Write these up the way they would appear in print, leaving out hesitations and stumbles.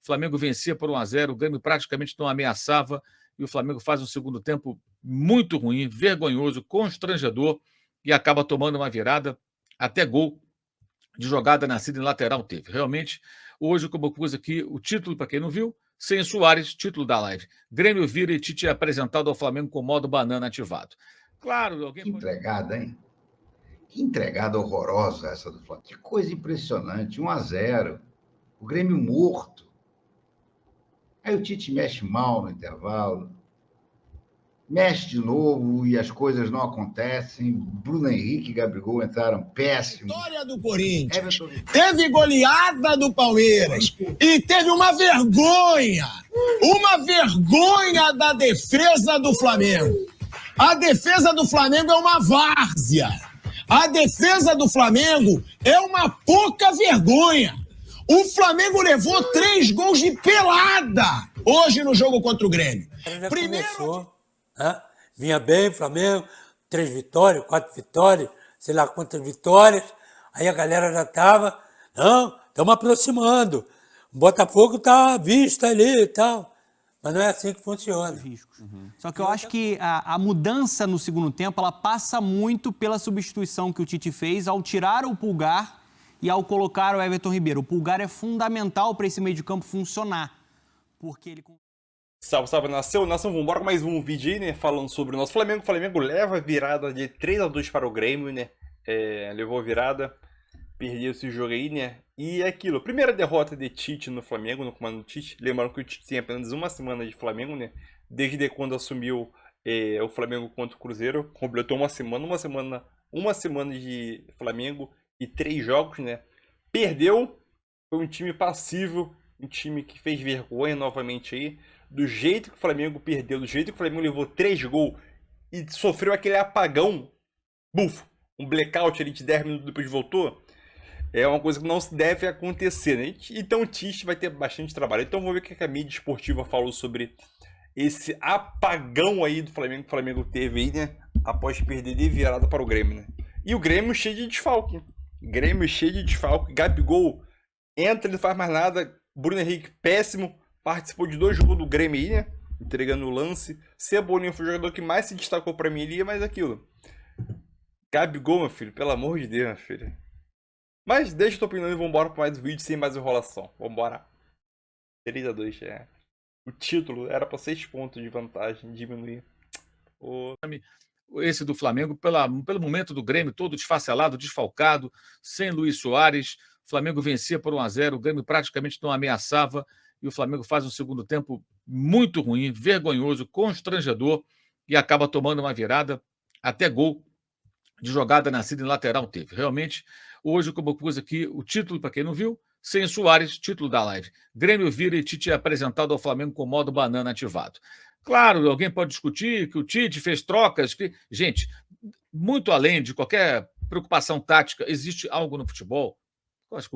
Flamengo vencia por 1-0, o Grêmio praticamente não ameaçava e o Flamengo faz um segundo tempo muito ruim, vergonhoso, constrangedor e acaba tomando uma virada, até gol de jogada nascida em lateral teve. Realmente, hoje, como eu pus aqui, o título, para quem não viu, sem Soares, título da live. Grêmio vira e Tite é apresentado ao Flamengo com modo banana ativado. Claro, alguém que entregada, hein? Que entregada horrorosa essa do Flamengo. Que coisa impressionante. 1-0. O Grêmio morto. Aí o Tite mexe mal no intervalo. Mexe de novo e as coisas não acontecem. Bruno Henrique e Gabigol entraram péssimos. Vitória do Corinthians. Teve goleada do Palmeiras. E teve uma vergonha. Uma vergonha da defesa do Flamengo. A defesa do Flamengo é uma várzea. A defesa do Flamengo é uma pouca vergonha. O Flamengo levou 3 gols de pelada hoje no jogo contra o Grêmio. Primeiro... Vinha bem, Flamengo, 3 vitórias, 4 vitórias, sei lá quantas vitórias. Aí a galera já estava, não, estamos aproximando. O Botafogo está à vista ali e tal. Mas não é assim que funciona. Só que eu acho que a mudança no segundo tempo, ela passa muito pela substituição que o Tite fez ao tirar o Pulgar e ao colocar o Everton Ribeiro. O Pulgar é fundamental para esse meio de campo funcionar, porque ele... Salve, salve, nação, vambora com mais um vídeo aí, né, falando sobre o nosso Flamengo. O Flamengo leva a virada de 3-2 para o Grêmio, né, levou a virada, perdeu esse jogo aí, né, e é aquilo, primeira derrota de Tite no Flamengo, no comando do Tite. Lembrando que o Tite tem apenas uma semana de Flamengo, né, desde quando assumiu o Flamengo contra o Cruzeiro, completou uma semana de Flamengo e 3 jogos, né, perdeu, foi um time passivo, um time que fez vergonha novamente aí. Do jeito que o Flamengo perdeu, do jeito que o Flamengo levou 3 gols e sofreu aquele apagão, bufo, um blackout ali de 10 minutos depois voltou, é uma coisa que não deve acontecer, né? Então o Tite vai ter bastante trabalho. Então vamos ver o que a mídia esportiva falou sobre esse apagão aí do Flamengo que o Flamengo teve aí, né? Após perder de virada para o Grêmio, né? E o Grêmio cheio de desfalque. Gabigol entra, ele não faz mais nada. Bruno Henrique péssimo. Participou de 2 jogos do Grêmio aí, né? Entregando o lance. Cebolinha foi o jogador que mais se destacou pra mim ali, mas aquilo. Gabigol, meu filho, pelo amor de Deus, meu filho. Mas deixa a tua opinião e vambora pra mais um vídeo sem mais enrolação. Vambora. 3-2, O título era pra 6 pontos de vantagem, diminuir. Esse do Flamengo, pelo momento do Grêmio, todo desfacelado, desfalcado, sem Luis Soares. O Flamengo vencia por 1-0, o Grêmio praticamente não ameaçava. E o Flamengo faz um segundo tempo muito ruim, vergonhoso, constrangedor e acaba tomando uma virada, até gol de jogada nascida em lateral teve. Realmente, hoje, como eu pus aqui, o título, para quem não viu, sem Soares, título da live. Grêmio vira e Tite é apresentado ao Flamengo com modo banana ativado. Claro, alguém pode discutir que o Tite fez trocas. Gente, muito além de qualquer preocupação tática, existe algo no futebol,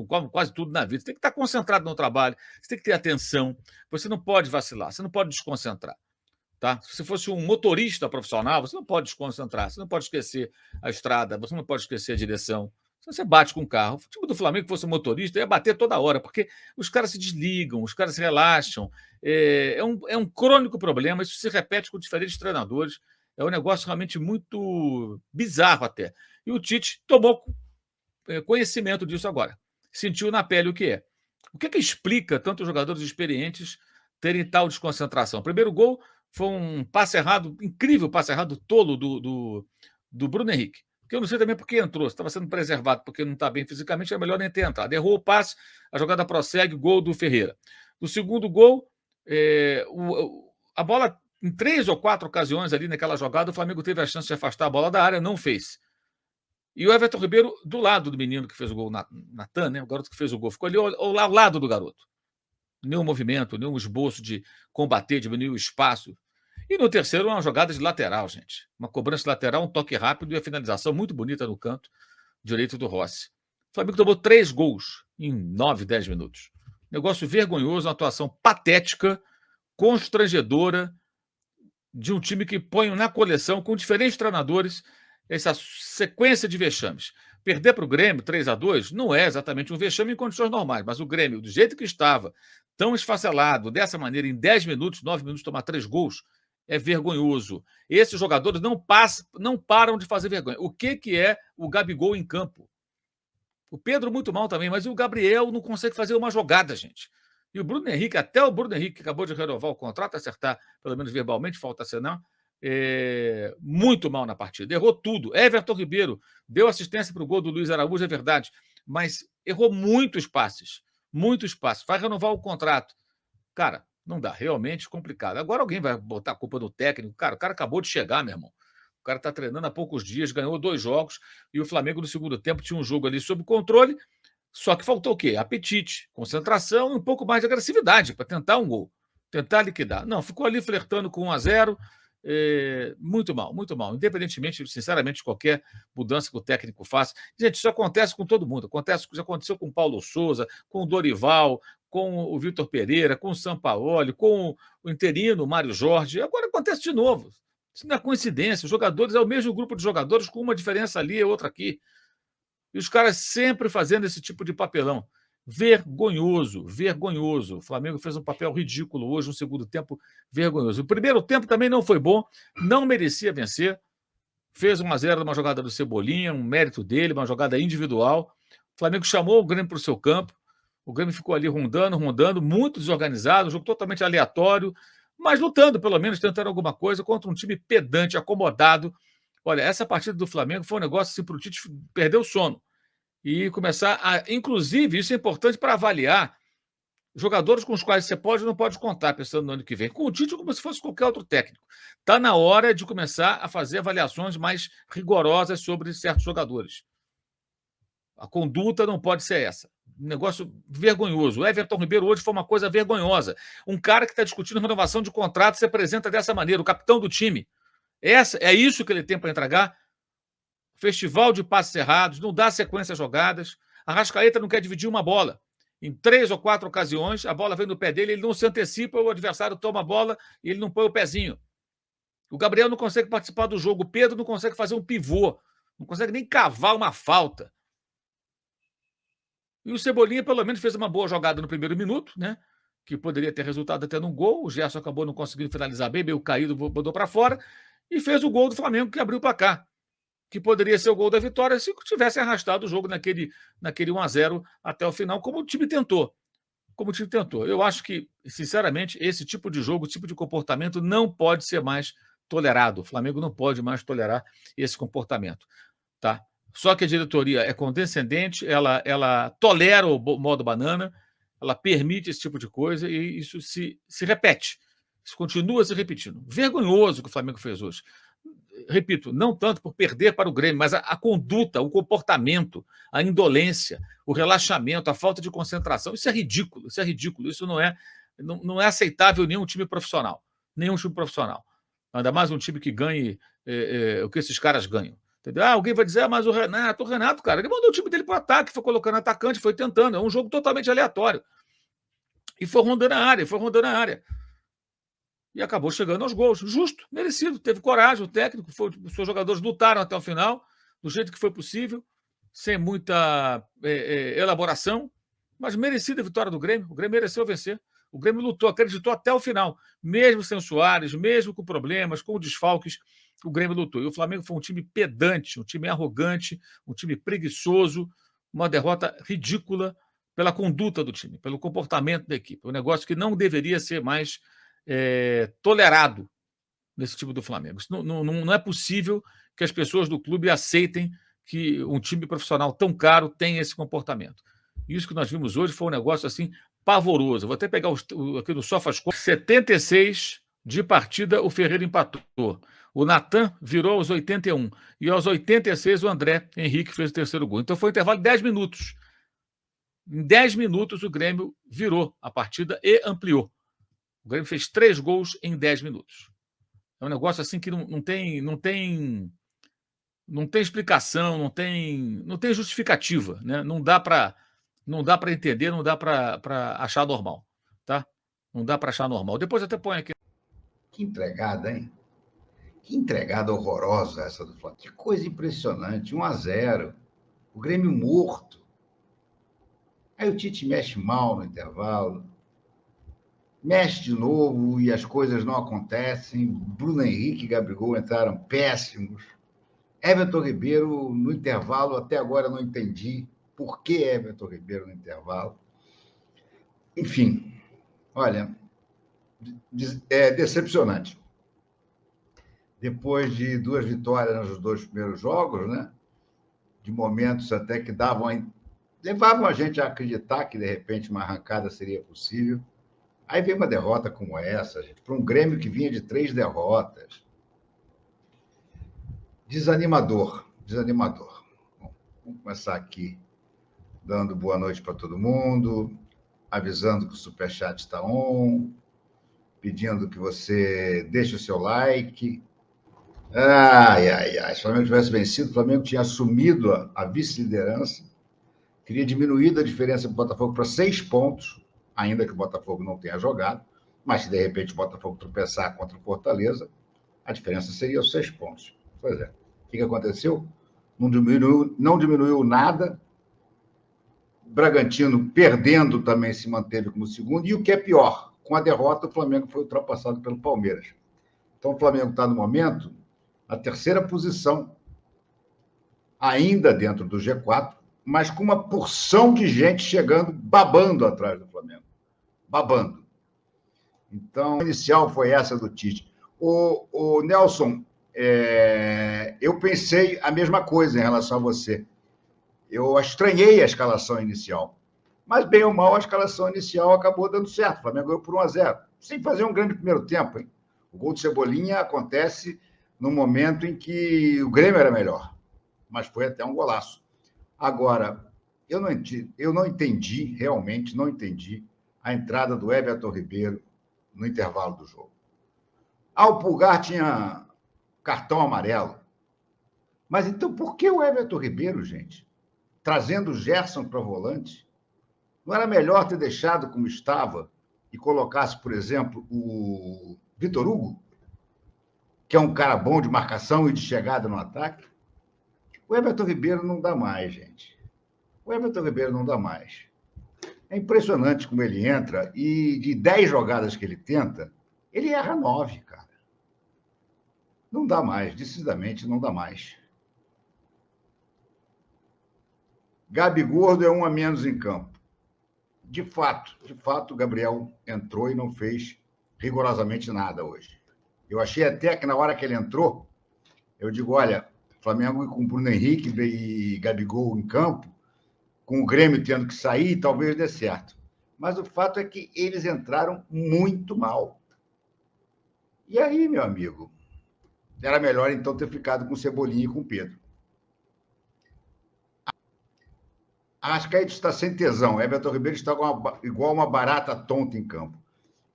como quase tudo na vida, você tem que estar concentrado no trabalho, você tem que ter atenção, você não pode vacilar, você não pode desconcentrar. Tá? Se você fosse um motorista profissional, você não pode desconcentrar, você não pode esquecer a estrada, você não pode esquecer a direção. Se você bate com o carro, o time do Flamengo fosse um motorista, ia bater toda hora, porque os caras se desligam, os caras se relaxam. É um crônico problema, isso se repete com diferentes treinadores, é um negócio realmente muito bizarro até. E o Tite tomou conhecimento disso agora. Sentiu na pele o que é. O que explica tanto os jogadores experientes terem tal desconcentração? O primeiro gol foi um passe errado, incrível passe errado, tolo do Bruno Henrique. Que eu não sei também por que entrou. Se estava sendo preservado porque não está bem fisicamente, é melhor nem ter entrado. Errou o passe, a jogada prossegue, gol do Ferreira. No segundo gol, a bola, em 3 ou 4 ocasiões ali naquela jogada, o Flamengo teve a chance de afastar a bola da área, não fez. E o Everton Ribeiro, do lado do menino que fez o gol, Natan, né? O garoto que fez o gol, ficou ali ao lado do garoto. Nenhum movimento, nenhum esboço de combater, diminuir o espaço. E no terceiro, uma jogada de lateral, gente. Uma cobrança lateral, um toque rápido e a finalização muito bonita no canto direito do Rossi. O Flamengo tomou 3 gols em 9, 10 minutos. Negócio vergonhoso, uma atuação patética, constrangedora, de um time que põe na coleção, com diferentes treinadores, essa sequência de vexames. Perder para o Grêmio 3-2 não é exatamente um vexame em condições normais, mas o Grêmio, do jeito que estava, tão esfacelado, dessa maneira, em 10 minutos, 9 minutos, tomar 3 gols, é vergonhoso. Esses jogadores não param de fazer vergonha. O que é o Gabigol em campo? O Pedro muito mal também, mas o Gabriel não consegue fazer uma jogada, gente. E o Bruno Henrique, até o Bruno Henrique, que acabou de renovar o contrato, acertar, pelo menos verbalmente, falta assinar, muito mal na partida. Errou tudo. Everton Ribeiro deu assistência para o gol do Luiz Araújo, é verdade, mas errou muitos passes. Muitos passes. Vai renovar o contrato. Cara, não dá. Realmente complicado. Agora alguém vai botar a culpa no técnico. Cara, o cara acabou de chegar, meu irmão. O cara está treinando há poucos dias, ganhou 2 jogos, e o Flamengo, no segundo tempo, tinha um jogo ali sob controle, só que faltou o quê? Apetite, concentração e um pouco mais de agressividade para tentar um gol, tentar liquidar. Não, ficou ali flertando com 1-0, muito mal, muito mal. Independentemente, sinceramente, de qualquer mudança que o técnico faça. Gente, isso acontece com todo mundo. Já aconteceu com o Paulo Souza, com o Dorival, com o Vitor Pereira, com o Sampaoli, com o interino Mário Jorge. Agora acontece de novo. Isso não é coincidência. Os jogadores é o mesmo grupo de jogadores com uma diferença ali e outra aqui. E os caras sempre fazendo esse tipo de papelão. Vergonhoso, vergonhoso. O Flamengo fez um papel ridículo hoje, um segundo tempo vergonhoso. O primeiro tempo também não foi bom, não merecia vencer. Fez 1-0 numa jogada do Cebolinha, um mérito dele, uma jogada individual. O Flamengo chamou o Grêmio para o seu campo. O Grêmio ficou ali rondando, muito desorganizado, um jogo totalmente aleatório, mas lutando, pelo menos, tentando alguma coisa contra um time pedante, acomodado. Olha, essa partida do Flamengo foi um negócio assim para o Tite perder o sono e começar a... Inclusive, isso é importante para avaliar jogadores com os quais você pode ou não pode contar, pensando no ano que vem. Com o Tite, como se fosse qualquer outro técnico. Está na hora de começar a fazer avaliações mais rigorosas sobre certos jogadores. A conduta não pode ser essa. Um negócio vergonhoso. O Everton Ribeiro hoje foi uma coisa vergonhosa. Um cara que está discutindo renovação de contrato se apresenta dessa maneira, o capitão do time. É isso que ele tem para entregar? Festival de passes errados, não dá sequência a jogadas. A Arrascaeta não quer dividir uma bola. Em 3 ou 4 ocasiões, a bola vem no pé dele, ele não se antecipa, o adversário toma a bola e ele não põe o pezinho. O Gabriel não consegue participar do jogo, o Pedro não consegue fazer um pivô, não consegue nem cavar uma falta. E o Cebolinha, pelo menos, fez uma boa jogada no primeiro minuto, né? Que poderia ter resultado até num gol. O Gerson acabou não conseguindo finalizar bem, meio caído, botou para fora. E fez o gol do Flamengo, que abriu o placar. Que poderia ser o gol da vitória se tivesse arrastado o jogo naquele 1-0 até o final, como o time tentou. Eu acho que, sinceramente, esse tipo de jogo, esse tipo de comportamento não pode ser mais tolerado. O Flamengo não pode mais tolerar esse comportamento. Tá? Só que a diretoria é condescendente, ela tolera o modo banana, ela permite esse tipo de coisa e isso se repete. Isso continua se repetindo. Vergonhoso o que o Flamengo fez hoje. Repito, não tanto por perder para o Grêmio, mas a conduta, o comportamento, a indolência, o relaxamento, a falta de concentração. Isso é ridículo. Isso não é aceitável em nenhum time profissional. Ainda mais um time que ganhe o que esses caras ganham. Entendeu? Alguém vai dizer, mas o Renato, cara, ele mandou o time dele para o ataque, foi colocando atacante, foi tentando. É um jogo totalmente aleatório. E foi rondando a área. E acabou chegando aos gols. Justo, merecido. Teve coragem, o técnico, os seus jogadores lutaram até o final, do jeito que foi possível, sem muita elaboração, mas merecida a vitória do Grêmio. O Grêmio mereceu vencer. O Grêmio lutou, acreditou até o final. Mesmo sem o Soares, mesmo com problemas, com desfalques, o Grêmio lutou. E o Flamengo foi um time pedante, um time arrogante, um time preguiçoso, uma derrota ridícula pela conduta do time, pelo comportamento da equipe. Um negócio que não deveria ser mais tolerado nesse time do Flamengo. Isso não é possível que as pessoas do clube aceitem que um time profissional tão caro tenha esse comportamento. Isso que nós vimos hoje foi um negócio assim pavoroso. Vou até pegar aqui no SofaScore. 76 de partida, o Ferreira empatou. O Natan virou aos 81. E aos 86, o André Henrique fez o terceiro gol. Então foi um intervalo de 10 minutos. Em 10 minutos, o Grêmio virou a partida e ampliou. O Grêmio fez 3 gols em 10 minutos. É um negócio assim que não tem explicação, não tem justificativa, né? Não dá para entender, não dá para achar normal, tá? Não dá para achar normal. Depois até põe aqui. Que entregada, hein? Que entregada horrorosa essa do Flamengo. Que coisa impressionante. 1-0. O Grêmio morto. Aí o Tite mexe mal no intervalo. mexe de novo e as coisas não acontecem. Bruno Henrique e Gabigol entraram péssimos. Everton Ribeiro, no intervalo, até agora não entendi por que Everton Ribeiro no intervalo. Enfim, olha, é decepcionante. Depois de 2 vitórias nos 2 primeiros jogos, né? De momentos até que levavam a gente a acreditar que, de repente, uma arrancada seria possível. Aí vem uma derrota como essa, gente, para um Grêmio que vinha de 3 derrotas. Desanimador. Bom, vamos começar aqui dando boa noite para todo mundo, avisando que o Superchat está on, pedindo que você deixe o seu like. Se o Flamengo tivesse vencido, o Flamengo tinha assumido a vice-liderança, teria diminuído a diferença do Botafogo para 6 pontos, ainda que o Botafogo não tenha jogado, mas se de repente o Botafogo tropeçar contra o Fortaleza, a diferença seria os 6 pontos. Pois é. O que aconteceu? Não diminuiu nada. Bragantino, perdendo, também se manteve como segundo. E o que é pior, com a derrota, o Flamengo foi ultrapassado pelo Palmeiras. Então, o Flamengo está, no momento, na 3ª posição, ainda dentro do G4, mas com uma porção de gente chegando, babando atrás do Flamengo. Babando. Então, a inicial foi essa do Tite. O Nelson, eu pensei a mesma coisa em relação a você. Eu estranhei a escalação inicial. Mas, bem ou mal, a escalação inicial acabou dando certo. O Flamengo ganhou por 1-0, sem fazer um grande primeiro tempo, hein? O gol de Cebolinha acontece no momento em que o Grêmio era melhor, mas foi até um golaço. Agora, eu não entendi, realmente não entendi, a entrada do Everton Ribeiro no intervalo do jogo. O Pulgar tinha cartão amarelo. Mas então, por que o Everton Ribeiro, gente? Trazendo o Gerson para volante? Não era melhor ter deixado como estava e colocasse, por exemplo, o Vitor Hugo, que é um cara bom de marcação e de chegada no ataque? O Everton Ribeiro não dá mais, gente. O Everton Ribeiro não dá mais. É impressionante como ele entra e de 10 jogadas que ele tenta, ele erra 9, cara. Não dá mais, decididamente não dá mais. Gabigordo é um a menos em campo. De fato, o Gabriel entrou e não fez rigorosamente nada hoje. Eu achei até que na hora que ele entrou, eu digo, olha, Flamengo com Bruno Henrique e Gabigol em campo, com o Grêmio tendo que sair, talvez dê certo. Mas o fato é que eles entraram muito mal. E aí, meu amigo, era melhor então ter ficado com o Cebolinha e com o Pedro. Arrascaeta está sem tesão. Everton Ribeiro está igual uma barata tonta em campo.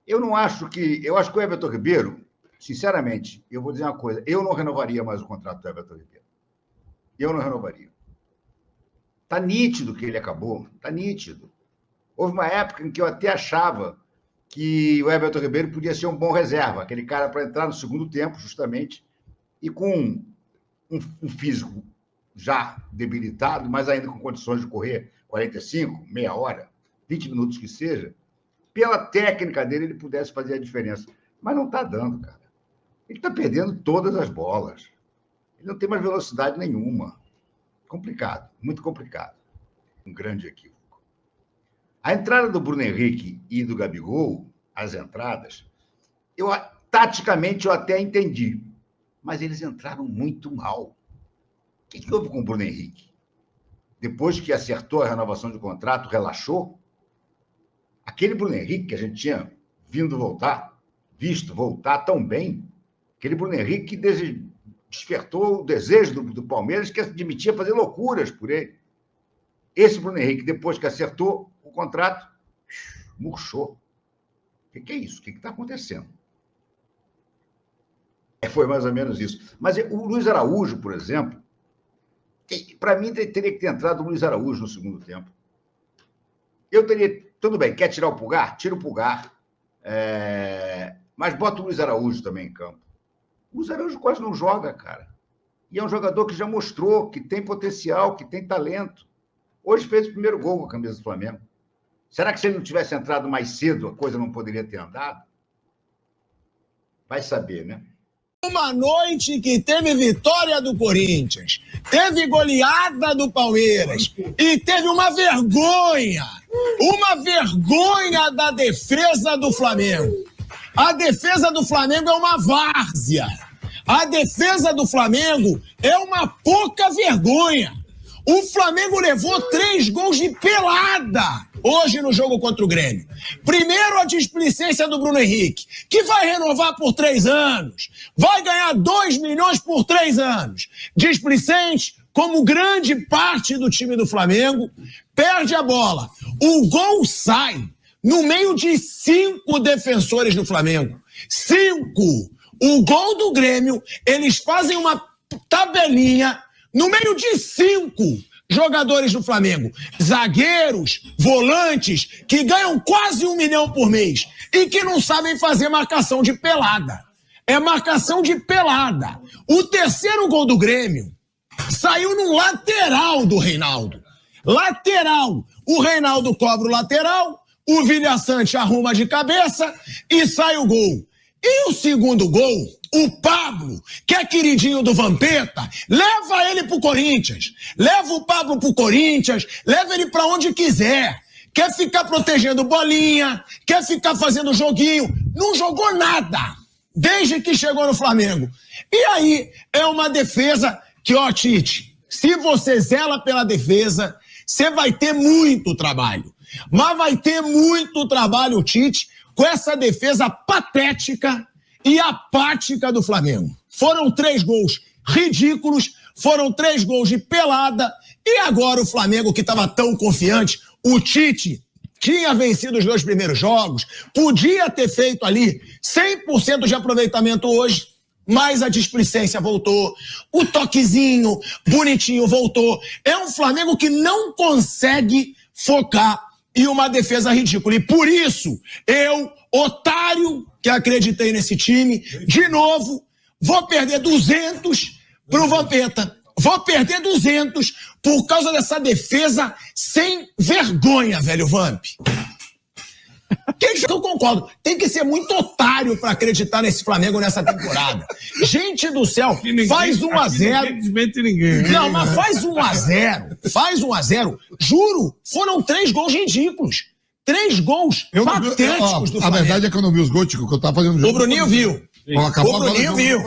Eu acho que o Everton Ribeiro, sinceramente, eu vou dizer uma coisa, eu não renovaria mais o contrato do Everton Ribeiro. Eu não renovaria. Está nítido que ele acabou, está nítido. Houve uma época em que eu até achava que o Everton Ribeiro podia ser um bom reserva, aquele cara para entrar no segundo tempo, justamente, e com um físico já debilitado, mas ainda com condições de correr 45, meia hora, 20 minutos que seja, pela técnica dele, ele pudesse fazer a diferença. Mas não está dando, cara. Ele está perdendo todas as bolas. Ele não tem mais velocidade nenhuma. Complicado, muito complicado. Um grande equívoco. A entrada do Bruno Henrique e do Gabigol, as entradas, taticamente eu até entendi, mas eles entraram muito mal. O que houve com o Bruno Henrique? Depois que acertou a renovação de contrato, relaxou? Aquele Bruno Henrique que a gente tinha visto voltar tão bem, aquele Bruno Henrique que despertou o desejo do Palmeiras, que admitia fazer loucuras por ele. Esse Bruno Henrique, depois que acertou o contrato, murchou. O que é isso? O que está acontecendo? Foi mais ou menos isso. Mas o Luiz Araújo, por exemplo, para mim, teria que ter entrado o Luiz Araújo no segundo tempo. Tudo bem, quer tirar o Pulgar? Tira o Pulgar. Mas bota o Luiz Araújo também em campo. O Luiz Araújo quase não joga, cara. E é um jogador que já mostrou que tem potencial, que tem talento. Hoje fez o primeiro gol com a camisa do Flamengo. Será que se ele não tivesse entrado mais cedo, a coisa não poderia ter andado? Vai saber, né? Uma noite que teve vitória do Corinthians, teve goleada do Palmeiras e teve uma vergonha da defesa do Flamengo. A defesa do Flamengo é uma várzea. A defesa do Flamengo é uma pouca vergonha. O Flamengo levou 3 gols de pelada hoje no jogo contra o Grêmio. Primeiro, a displicência do Bruno Henrique, que vai renovar por 3 anos. Vai ganhar 2 milhões por 3 anos. Displicente, como grande parte do time do Flamengo, perde a bola. O gol sai no meio de 5 defensores do Flamengo. 5. O gol do Grêmio, eles fazem uma tabelinha no meio de 5 jogadores do Flamengo, zagueiros, volantes, que ganham quase 1 milhão por mês e que não sabem fazer marcação de pelada. É marcação de pelada. O terceiro gol do Grêmio saiu no lateral do Reinaldo. Lateral. O Reinaldo cobra o lateral, o Vilhaçante arruma de cabeça e sai o gol. E o segundo gol, o Pablo, que é queridinho do Vampeta, leva ele pro Corinthians. Leva o Pablo pro Corinthians, leva ele pra onde quiser. Quer ficar protegendo bolinha, quer ficar fazendo joguinho. Não jogou nada desde que chegou no Flamengo. E aí é uma defesa que, ó, Tite, se você zela pela defesa, você vai ter muito trabalho. Mas vai ter muito trabalho, Tite, com essa defesa patética e apática do Flamengo. Foram 3 gols ridículos, foram 3 gols de pelada, e agora o Flamengo, que estava tão confiante, o Tite tinha vencido os 2 primeiros jogos, podia ter feito ali 100% de aproveitamento hoje, mas a displicência voltou, o toquezinho bonitinho voltou. É um Flamengo que não consegue focar e uma defesa ridícula. E por isso, eu, otário, que acreditei nesse time, de novo, vou perder 200 pro Vampeta. Vou perder 200 por causa dessa defesa sem vergonha, velho Vamp. Eu concordo. Tem que ser muito otário pra acreditar nesse Flamengo nessa temporada. Gente do céu, faz 1-0. Não desmente ninguém. Não, mas faz 1-0. Faz 1-0. Juro, foram 3 gols ridículos. 3 gols patéticos do Flamengo. A verdade é que eu não vi os gols, que eu tava fazendo o jogo. O Bruninho viu. O Bruninho viu.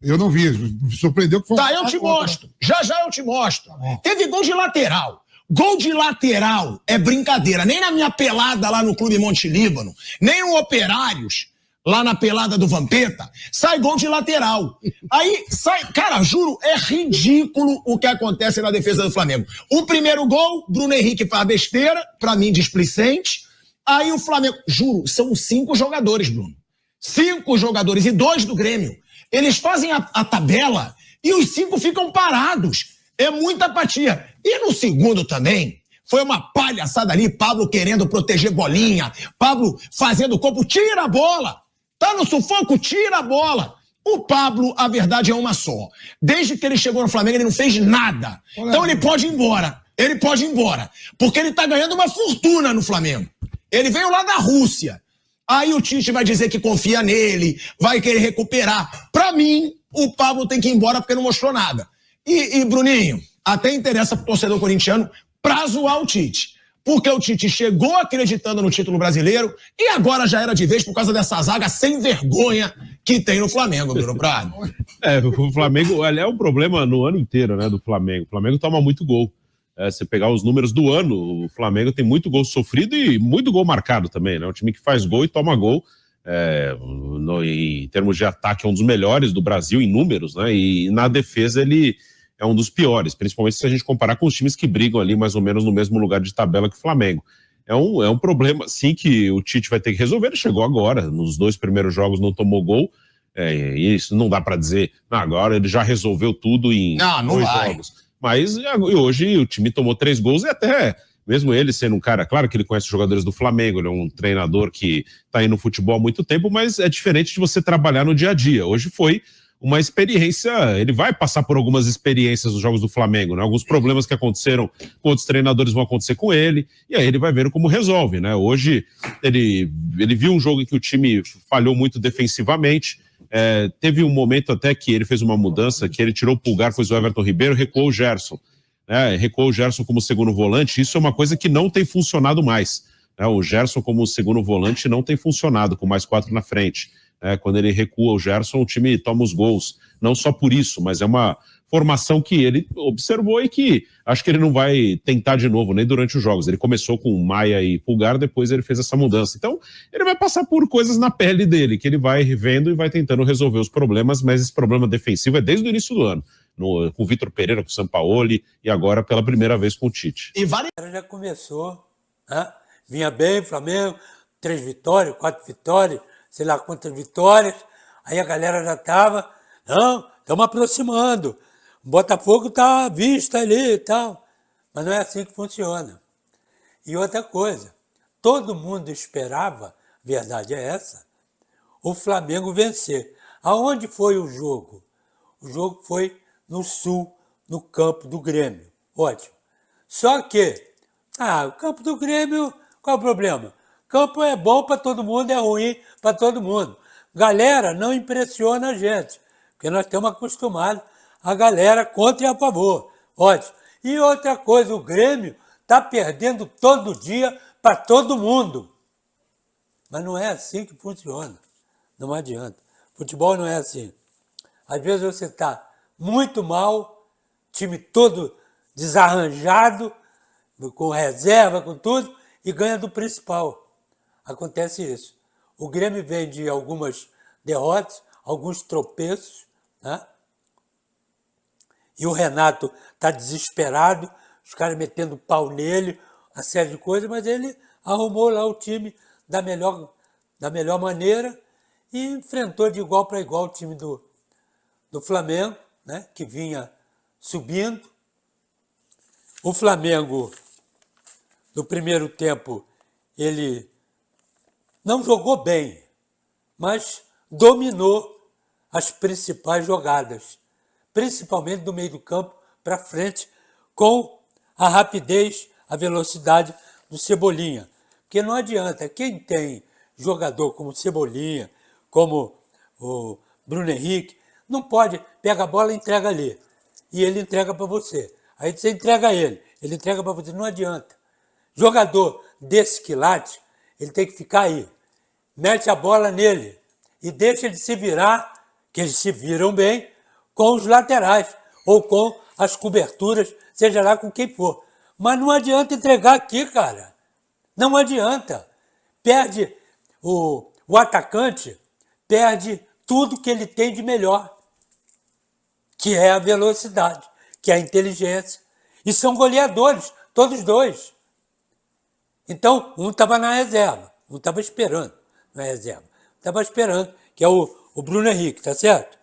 Eu não vi. Me surpreendeu que foi. Tá, eu te mostro. Já eu te mostro. Teve gol de lateral. Gol de lateral é brincadeira. Nem na minha pelada lá no Clube Monte Líbano, nem no Operários, lá na pelada do Vampeta, sai gol de lateral. Aí sai... Cara, juro, é ridículo o que acontece na defesa do Flamengo. O primeiro gol, Bruno Henrique faz besteira, pra mim displicente. Aí o Flamengo... Juro, são 5 jogadores, Bruno. 5 jogadores e 2 do Grêmio. Eles fazem a tabela e os 5 ficam parados. É muita apatia. E no segundo também, foi uma palhaçada ali, Pablo querendo proteger bolinha, Pablo fazendo corpo, tira a bola. Tá no sufoco, tira a bola. O Pablo, a verdade é uma só. Desde que ele chegou no Flamengo, ele não fez nada. Então ele pode ir embora. Ele pode ir embora. Porque ele tá ganhando uma fortuna no Flamengo. Ele veio lá da Rússia. Aí o Tite vai dizer que confia nele, vai querer recuperar. Pra mim, o Pablo tem que ir embora porque não mostrou nada. E Bruninho, até interessa pro torcedor corintiano pra zoar o Tite. Porque o Tite chegou acreditando no título brasileiro e agora já era de vez por causa dessa zaga sem vergonha que tem no Flamengo, Bruno Prado. O Flamengo, é um problema no ano inteiro, né, do Flamengo. O Flamengo toma muito gol. Você pegar os números do ano, o Flamengo tem muito gol sofrido e muito gol marcado também, né? Um time que faz gol e toma gol. Em termos de ataque, é um dos melhores do Brasil em números, né? E na defesa ele é um dos piores, principalmente se a gente comparar com os times que brigam ali mais ou menos no mesmo lugar de tabela que o Flamengo. É um problema, sim, que o Tite vai ter que resolver. Ele chegou agora, nos 2 primeiros jogos não tomou gol, e isso não dá para dizer, agora ele já resolveu tudo em 2 jogos. Mas hoje o time tomou 3 gols e até, mesmo ele sendo um cara, claro que ele conhece os jogadores do Flamengo, ele é um treinador que está aí no futebol há muito tempo, mas é diferente de você trabalhar no dia a dia. Hoje foi uma experiência, ele vai passar por algumas experiências nos jogos do Flamengo, né? Alguns problemas que aconteceram com outros treinadores vão acontecer com ele, e aí ele vai vendo como resolve, né? Hoje ele viu um jogo em que o time falhou muito defensivamente, teve um momento até que ele fez uma mudança, que ele tirou o Pulgar, foi o Everton Ribeiro, recuou o Gerson, né? Recuou o Gerson como segundo volante, isso é uma coisa que não tem funcionado mais, né? O Gerson como segundo volante não tem funcionado, com mais 4 na frente. Quando ele recua o Gerson, o time toma os gols. Não só por isso, mas é uma formação que ele observou e que acho que ele não vai tentar de novo, nem durante os jogos. Ele começou com Maia e Pulgar, depois ele fez essa mudança. Então, ele vai passar por coisas na pele dele, que ele vai revendo e vai tentando resolver os problemas, mas esse problema defensivo é desde o início do ano. Com o Vitor Pereira, com o Sampaoli e agora pela primeira vez com o Tite. E já começou, né? Vinha bem, Flamengo, 3 vitórias, 4 vitórias, sei lá quantas vitórias, aí a galera já estava, não, estamos aproximando, o Botafogo está à vista ali e tal, mas não é assim que funciona. E outra coisa, todo mundo esperava, verdade é essa, o Flamengo vencer. Aonde foi o jogo? O jogo foi no Sul, no campo do Grêmio, ótimo. Só que, o campo do Grêmio, qual é o problema? Campo é bom para todo mundo, é ruim para todo mundo. Galera, não impressiona a gente, porque nós estamos acostumados a galera contra e a favor. Ótimo. E outra coisa, o Grêmio está perdendo todo dia para todo mundo. Mas não é assim que funciona. Não adianta. Futebol não é assim. Às vezes você está muito mal, time todo desarranjado, com reserva, com tudo, e ganha do principal. Acontece isso. O Grêmio vem de algumas derrotas, alguns tropeços, né? E o Renato está desesperado, os caras metendo pau nele, uma série de coisas, mas ele arrumou lá o time da melhor maneira e enfrentou de igual para igual o time do Flamengo, né? Que vinha subindo. O Flamengo, no primeiro tempo, ele não jogou bem, mas dominou as principais jogadas, principalmente do meio do campo para frente, com a rapidez, a velocidade do Cebolinha. Porque não adianta, quem tem jogador como Cebolinha, como o Bruno Henrique, não pode, pega a bola e entrega ali, e ele entrega para você. Aí você entrega a ele entrega para você, não adianta. Jogador desse quilate, ele tem que ficar aí. Mete a bola nele e deixa ele se virar, que eles se viram bem, com os laterais ou com as coberturas, seja lá com quem for. Mas não adianta entregar aqui, cara. Não adianta. Perde o atacante, perde tudo que ele tem de melhor, que é a velocidade, que é a inteligência. E são goleadores, todos dois. Então, um estava na reserva, um estava esperando na reserva. Estava esperando, que é o Bruno Henrique, tá certo?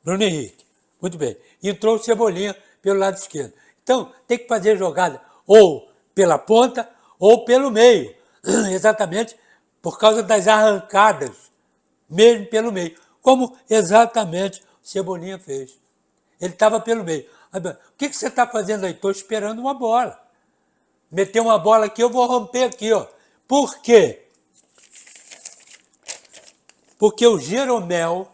Bruno Henrique, muito bem. Entrou o Cebolinha pelo lado esquerdo. Então, tem que fazer jogada ou pela ponta ou pelo meio, exatamente por causa das arrancadas, mesmo pelo meio, como exatamente o Cebolinha fez. Ele estava pelo meio. O que você está fazendo aí? Estou esperando uma bola. Meter uma bola aqui, eu vou romper aqui, ó. Por quê? Porque o Jeromel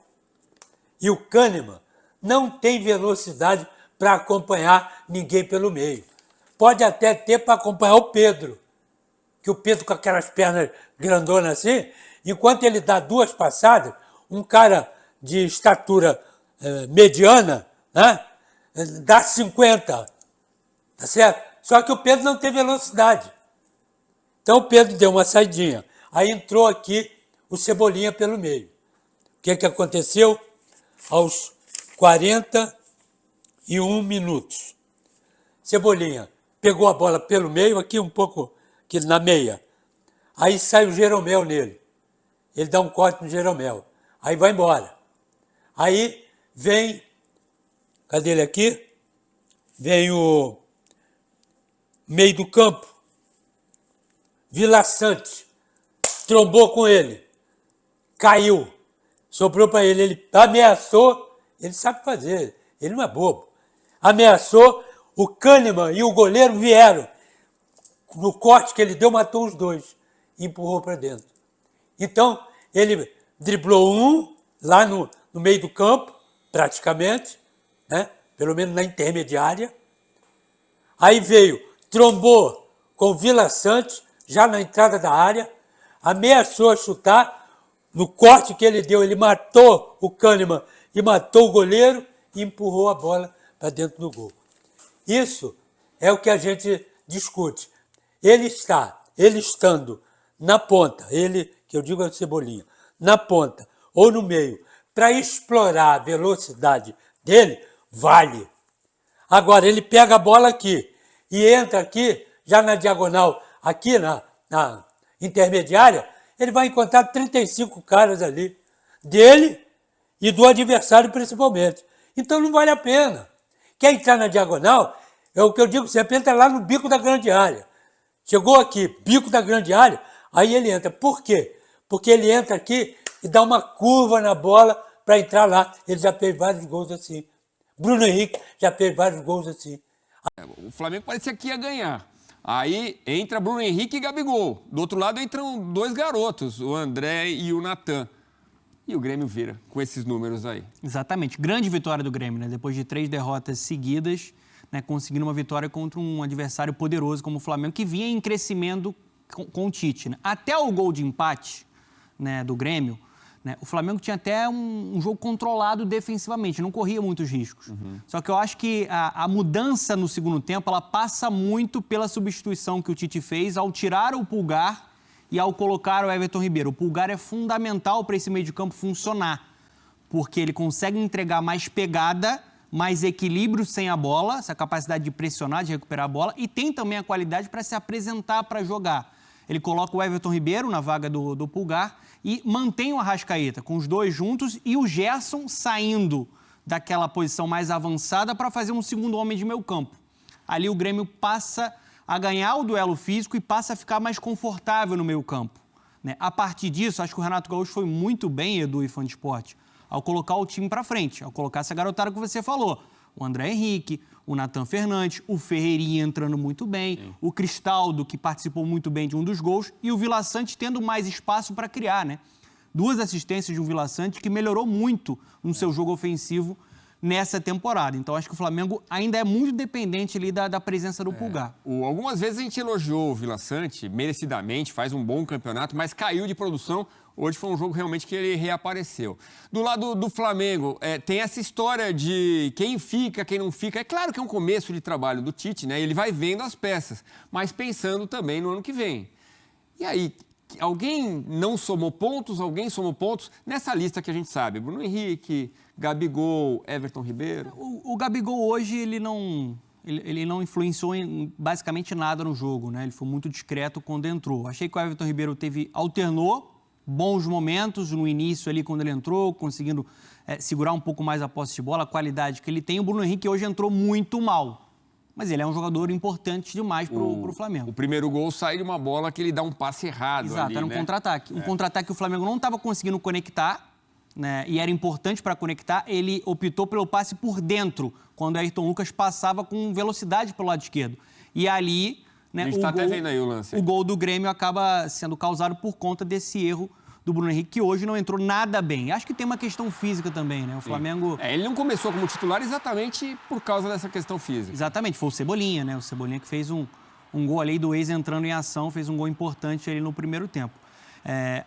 e o Kahneman não têm velocidade para acompanhar ninguém pelo meio. Pode até ter para acompanhar o Pedro, que o Pedro com aquelas pernas grandonas assim, enquanto ele dá 2 passadas, um cara de estatura mediana, né, dá 50, tá certo? Só que o Pedro não tem velocidade. Então o Pedro deu uma saidinha. Aí entrou aqui o Cebolinha pelo meio. O que aconteceu? Aos 41 minutos. Cebolinha pegou a bola pelo meio, aqui um pouco aqui na meia. Aí sai o Jeromel nele. Ele dá um corte no Jeromel. Aí vai embora. Aí vem, cadê ele aqui? Vem o meio do campo, Vila Sante, trombou com ele, caiu. sobrou para ele, ele ameaçou, ele sabe fazer, ele não é bobo. Ameaçou, o Kahneman e o goleiro vieram. No corte que ele deu, matou os dois e empurrou para dentro. Então, ele driblou um lá no meio do campo, praticamente, né? Pelo menos na intermediária. Aí veio, trombou com o Vila Sante, já na entrada da área, ameaçou a chutar. No corte que ele deu, ele matou o Kahneman e matou o goleiro e empurrou a bola para dentro do gol. Isso é o que a gente discute. Ele estando na ponta, ele, que eu digo é o Cebolinha, na ponta ou no meio, para explorar a velocidade dele, vale. Agora, ele pega a bola aqui e entra aqui, já na diagonal, aqui na intermediária, ele vai encontrar 35 caras ali, dele e do adversário principalmente. Então não vale a pena. Quer entrar na diagonal, é o que eu digo sempre, entra lá no bico da grande área. Chegou aqui, bico da grande área, aí ele entra. Por quê? Porque ele entra aqui e dá uma curva na bola para entrar lá. Ele já fez vários gols assim. Bruno Henrique já fez vários gols assim. O Flamengo parecia que ia ganhar. Aí entra Bruno Henrique e Gabigol. Do outro lado entram dois garotos, o André e o Natan. E o Grêmio vira com esses números aí. Exatamente. Grande vitória do Grêmio, né? Depois de 3 derrotas seguidas, né? Conseguindo uma vitória contra um adversário poderoso como o Flamengo, que vinha em crescimento com o Tite, né? Até o gol de empate, né, do Grêmio, né, o Flamengo tinha até um jogo controlado defensivamente, não corria muitos riscos. Só que eu acho que a mudança no segundo tempo, ela passa muito pela substituição que o Tite fez ao tirar o Pulgar e ao colocar o Everton Ribeiro. O Pulgar é fundamental para esse meio de campo funcionar, porque ele consegue entregar mais pegada, mais equilíbrio sem a bola, essa capacidade de pressionar, de recuperar a bola, e tem também a qualidade para se apresentar, para jogar. Ele coloca o Everton Ribeiro na vaga do Pulgar e mantém o Arrascaeta, com os dois juntos, e o Gerson saindo daquela posição mais avançada para fazer um segundo homem de meio campo. Ali o Grêmio passa a ganhar o duelo físico e passa a ficar mais confortável no meio campo, né? A partir disso, acho que o Renato Gaúcho foi muito bem, Edu e Fã de Esporte, ao colocar o time para frente, ao colocar essa garotada que você falou. O André Henrique, o Natan Fernandes, o Ferreirinha entrando muito bem, o Cristaldo, que participou muito bem de um dos gols, e o Vila Sante tendo mais espaço para criar, né? 2 assistências de um Vila Sante que melhorou muito no seu jogo ofensivo nessa temporada. Então, acho que o Flamengo ainda é muito dependente ali da presença do Pulgar. Algumas vezes a gente elogiou o Vila Sante, merecidamente, faz um bom campeonato, mas caiu de produção. Hoje foi um jogo realmente que ele reapareceu. Do lado do Flamengo, tem essa história de quem fica, quem não fica. É claro que é um começo de trabalho do Tite, né? Ele vai vendo as peças, mas pensando também no ano que vem. E aí, alguém não somou pontos, alguém somou pontos nessa lista que a gente sabe. Bruno Henrique, Gabigol, Everton Ribeiro. O Gabigol hoje, ele não influenciou em basicamente nada no jogo, né? Ele foi muito discreto quando entrou. Achei que o Everton Ribeiro alternou bons momentos no início ali quando ele entrou, conseguindo segurar um pouco mais a posse de bola, a qualidade que ele tem. O Bruno Henrique hoje entrou muito mal, mas ele é um jogador importante demais para o Flamengo. O primeiro gol sai de uma bola que ele dá um passe errado. Exato, ali, era um contra-ataque. Um contra-ataque que o Flamengo não estava conseguindo conectar, né, e era importante para conectar. Ele optou pelo passe por dentro, quando o Ayrton Lucas passava com velocidade pelo lado esquerdo. E ali, né, a gente está até vendo aí o lance. O gol do Grêmio acaba sendo causado por conta desse erro do Bruno Henrique, que hoje não entrou nada bem. Acho que tem uma questão física também, né? O Flamengo... Ele não começou como titular exatamente por causa dessa questão física. Exatamente, foi o Cebolinha, né? O Cebolinha que fez um gol ali do ex entrando em ação, fez um gol importante ali no primeiro tempo.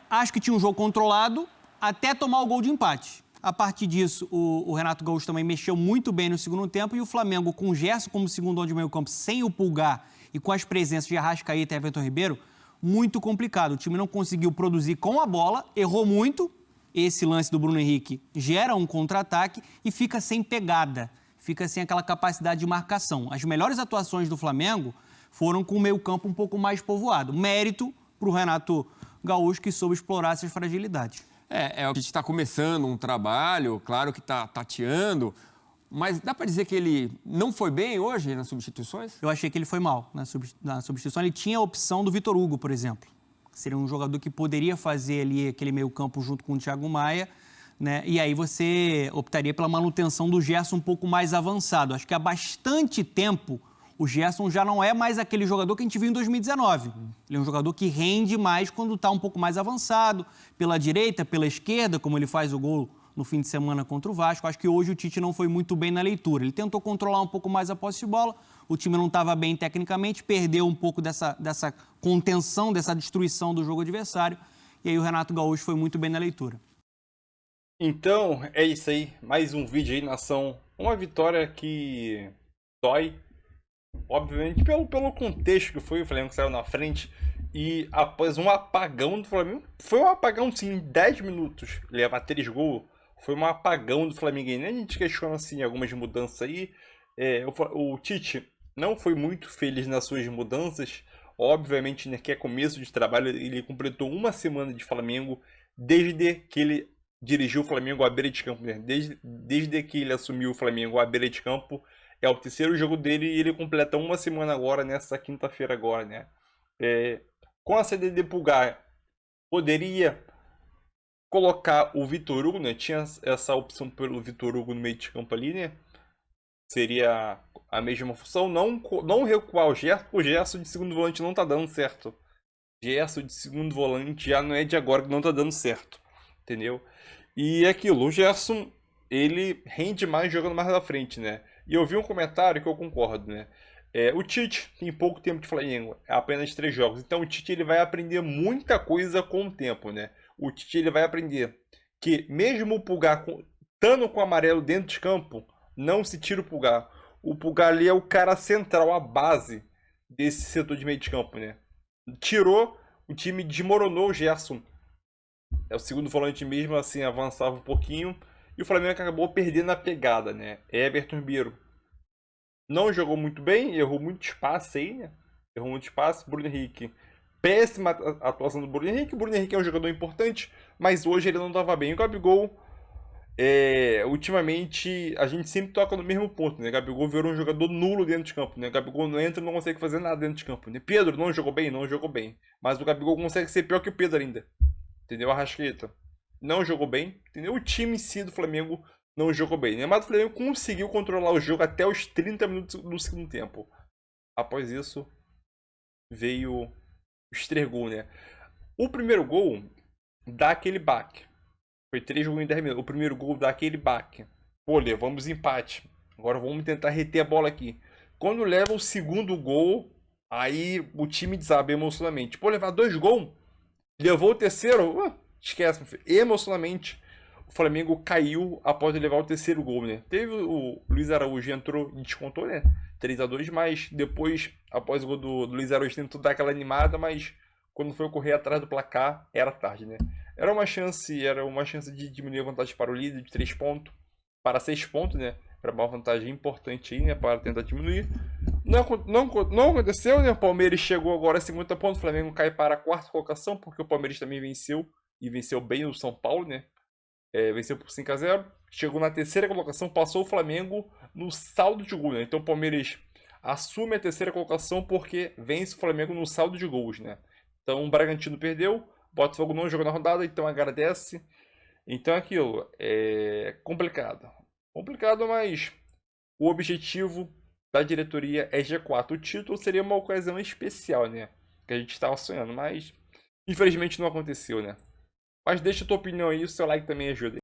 Acho que tinha um jogo controlado até tomar o gol de empate. A partir disso, o Renato Gaúcho também mexeu muito bem no segundo tempo e o Flamengo, com o Gerson como segundo homem de meio campo, sem o Pulgar e com as presenças de Arrascaeta e Everton Ribeiro, muito complicado. O time não conseguiu produzir com a bola, errou muito. Esse lance do Bruno Henrique gera um contra-ataque e fica sem pegada, fica sem aquela capacidade de marcação. As melhores atuações do Flamengo foram com o meio-campo um pouco mais povoado. Mérito para o Renato Gaúcho, que soube explorar essas fragilidades. A gente está começando um trabalho, claro que está tateando, mas dá para dizer que ele não foi bem hoje nas substituições? Eu achei que ele foi mal na substituição. Ele tinha a opção do Vitor Hugo, por exemplo. Seria um jogador que poderia fazer ali aquele meio campo junto com o Thiago Maia, né? E aí você optaria pela manutenção do Gerson um pouco mais avançado. Acho que há bastante tempo o Gerson já não é mais aquele jogador que a gente viu em 2019. Ele é um jogador que rende mais quando está um pouco mais avançado, pela direita, pela esquerda, como ele faz o gol no fim de semana contra o Vasco. Acho que hoje o Tite não foi muito bem na leitura. Ele tentou controlar um pouco mais a posse de bola, o time não estava bem tecnicamente, perdeu um pouco dessa contenção, dessa destruição do jogo adversário, e aí o Renato Gaúcho foi muito bem na leitura. Então, é isso aí. Mais um vídeo aí, nação. Uma vitória que dói, obviamente, pelo contexto que foi. O Flamengo saiu na frente e após um apagão do Flamengo, foi um apagão sim, em 10 minutos, levar 3 gols, foi um apagão do Flamengo. E a gente questiona assim algumas mudanças aí. O Tite não foi muito feliz nas suas mudanças. Obviamente, né, que é começo de trabalho, ele completou uma semana de Flamengo desde que ele dirigiu o Flamengo à beira de campo, né? Desde que ele assumiu o Flamengo à beira de campo. É o terceiro jogo dele e ele completa uma semana agora, nessa quinta-feira agora, né? Com a saída de Pulgar, poderia colocar o Vitor Hugo, né? Tinha essa opção pelo Vitor Hugo no meio de campo ali, né? Seria a mesma função. Não recuar o Gerson de segundo volante não tá dando certo. Gerson de segundo volante já não é de agora que não tá dando certo. Entendeu? E é aquilo, o Gerson, ele rende mais jogando mais na frente, né? E eu vi um comentário que eu concordo, né? O Tite tem pouco tempo de Flamengo, é apenas 3 jogos. Então o Tite ele vai aprender muita coisa com o tempo, né? O Tite ele vai aprender que mesmo o Pulgar estando com o amarelo dentro de campo, não se tira o Pulgar. O Pulgar ali é o cara central, a base desse setor de meio de campo, né? Tirou, o time desmoronou o Gerson. O segundo volante mesmo assim avançava um pouquinho. E o Flamengo acabou perdendo a pegada, né? Everton Ribeiro não jogou muito bem, errou muito espaço aí, né? Errou muito espaço. Bruno Henrique, péssima atuação do Bruno Henrique. O Bruno Henrique é um jogador importante, mas hoje ele não estava bem. O Gabigol, ultimamente, a gente sempre toca no mesmo ponto, né? O Gabigol virou um jogador nulo dentro de campo, né? O Gabigol não entra e não consegue fazer nada dentro de campo, né? Pedro não jogou bem, não jogou bem. Mas o Gabigol consegue ser pior que o Pedro ainda. Entendeu? A Arrascaeta não jogou bem, entendeu? O time em si do Flamengo não jogou bem, né? Mas o Flamengo conseguiu controlar o jogo até os 30 minutos do segundo tempo. Após isso, veio os 3 gols, né? O primeiro gol dá aquele baque. Foi 3 gols em 10 minutos. O primeiro gol dá aquele baque. Pô, levamos empate. Agora vamos tentar reter a bola aqui. Quando leva o segundo gol, aí o time desaba emocionalmente. Pô, levar 2 gols? Levou o terceiro? Esquece, emocionalmente o Flamengo caiu após levar o terceiro gol, né? Teve o Luiz Araújo, entrou e descontou, né? 3-2, mas depois, após o gol do Luiz Araújo, tentou dar aquela animada, mas quando foi correr atrás do placar, era tarde, né? Era uma chance de diminuir a vantagem para o líder de 3 pontos para 6 pontos, né? Era uma vantagem importante aí, né? Para tentar diminuir. Não aconteceu, né? O Palmeiras chegou agora a 50 pontos, o Flamengo cai para a 4ª colocação, porque o Palmeiras também venceu. E venceu bem o São Paulo, né? Venceu por 5-0. Chegou na 3ª colocação, passou o Flamengo no saldo de gols, né? Então o Palmeiras assume a 3ª colocação porque vence o Flamengo no saldo de gols, né? Então o Bragantino perdeu, Botafogo não jogou na rodada, então agradece. Então aquilo é complicado. Complicado, mas o objetivo da diretoria é G4. O título seria uma ocasião especial, né? Que a gente estava sonhando, mas infelizmente não aconteceu, né? Mas deixa a tua opinião aí, o seu like também ajuda.